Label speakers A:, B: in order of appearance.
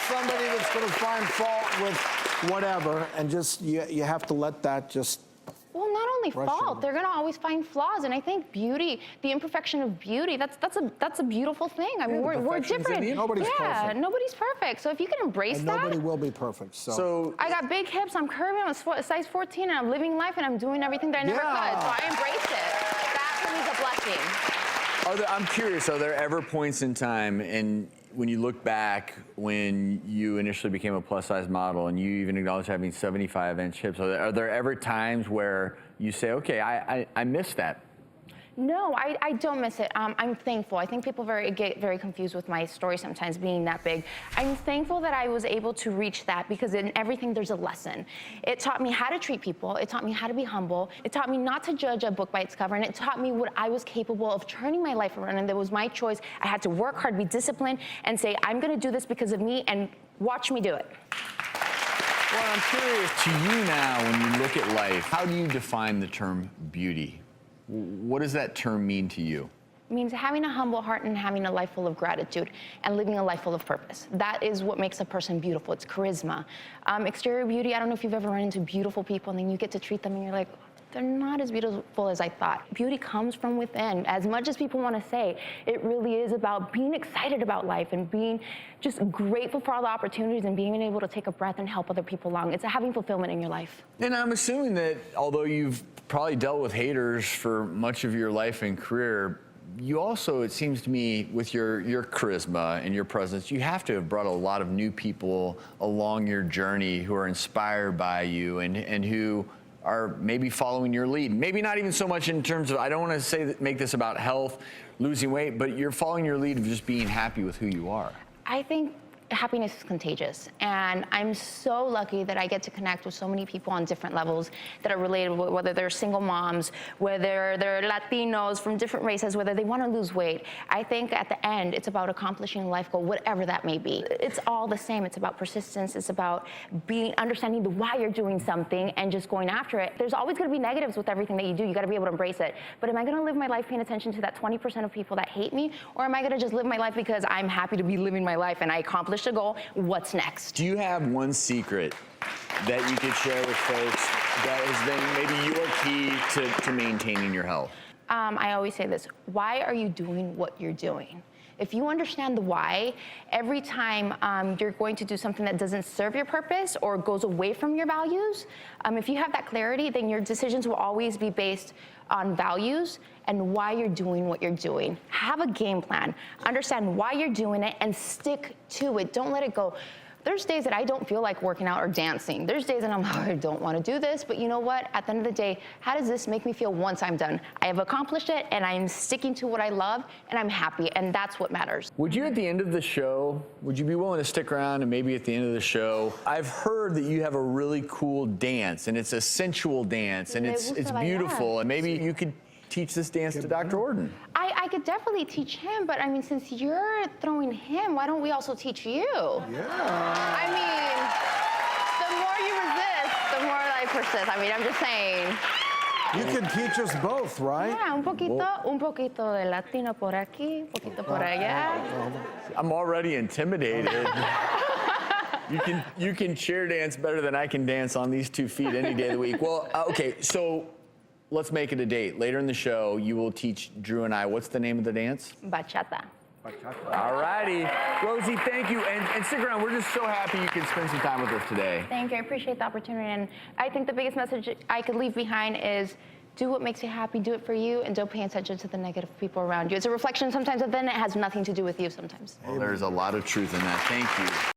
A: somebody that's going to find fault with whatever, and just you have to let that just.
B: Well, not only fault, they're gonna always find flaws, and I think beauty, the imperfection of beauty, that's a beautiful thing. I mean, we're different.
A: Nobody's perfect.
B: Nobody's perfect. So if you can embrace
A: and
B: that.
A: Nobody will be perfect. So
B: I got big hips, I'm curvy, I'm a size 14, and I'm living life, and I'm doing everything that I never could. So I embrace it. That for me is a blessing.
C: I'm curious, are there ever points in time, and when you look back when you initially became a plus-size model and you even acknowledged having 75-inch hips, are there ever times where you say, okay, I missed that?
B: No, I don't miss it. I'm thankful. I think people get very confused with my story sometimes being that big. I'm thankful that I was able to reach that because in everything there's a lesson. It taught me how to treat people. It taught me how to be humble. It taught me not to judge a book by its cover, and it taught me what I was capable of turning my life around, and that was my choice. I had to work hard, be disciplined, and say, I'm gonna do this because of me, and watch me do it.
C: Well, I'm curious to you now, when you look at life, how do you define the term beauty? What does that term mean to you?
B: It means having a humble heart and having a life full of gratitude and living a life full of purpose. That is what makes a person beautiful. It's charisma. Exterior beauty, I don't know if you've ever run into beautiful people and then you get to treat them and you're like, they're not as beautiful as I thought. Beauty comes from within. As much as people want to say, it really is about being excited about life and being just grateful for all the opportunities and being able to take a breath and help other people along. It's having fulfillment in your life.
C: And I'm assuming that although you've probably dealt with haters for much of your life and career, you also, it seems to me, with your charisma and your presence, you have to have brought a lot of new people along your journey who are inspired by you and who are maybe following your lead. Maybe not even so much in terms of, I don't want to say that, make this about health, losing weight, but you're following your lead of just being happy with who you are.
B: I think happiness is contagious, and I'm so lucky that I get to connect with so many people on different levels that are related, whether they're single moms, whether they're Latinos from different races, whether they want to lose weight. I think at the end, it's about accomplishing a life goal, whatever that may be. It's all the same. It's about persistence. It's about understanding the why you're doing something and just going after it. There's always going to be negatives with everything that you do. You got to be able to embrace it. But am I going to live my life paying attention to that 20% of people that hate me, or am I going to just live my life because I'm happy to be living my life and I accomplished a goal? What's next?
C: Do you have one secret that you could share with folks that has been maybe your key to maintaining your health?
B: I always say this, why are you doing what you're doing? If you understand the why, every time you're going to do something that doesn't serve your purpose or goes away from your values, if you have that clarity, then your decisions will always be based on values and why you're doing what you're doing. Have a game plan, understand why you're doing it, and stick to it. Don't let it go. There's days that I don't feel like working out or dancing. There's days that I'm like, I don't want to do this, but you know what? At the end of the day, how does this make me feel once I'm done? I have accomplished it, and I'm sticking to what I love, and I'm happy, and that's what matters.
C: Would you, at the end of the show, would you be willing to stick around and maybe at the end of the show, I've heard that you have a really cool dance, and it's a sensual dance, and it's beautiful, and maybe you could teach this dance to Dr. Ordon.
B: I could definitely teach him, but I mean, since you're throwing him, why don't we also teach you?
A: Yeah.
B: I mean, the more you resist, the more I persist. I mean, I'm just saying.
A: You can teach us both, right?
B: Yeah, un poquito de Latino por aquí, un poquito por allá.
C: I'm already intimidated. You can chair dance better than I can dance on these 2 feet any day of the week. Well, okay, so let's make it a date. Later in the show, you will teach Drew and I, what's the name of the dance?
B: Bachata.
C: All righty. Rosie, thank you. And stick around. We're just so happy you could spend some time with us today.
B: Thank you. I appreciate the opportunity. And I think the biggest message I could leave behind is do what makes you happy, do it for you, and don't pay attention to the negative people around you. It's a reflection sometimes, but then it has nothing to do with you sometimes.
C: Well, there's a lot of truth in that. Thank you.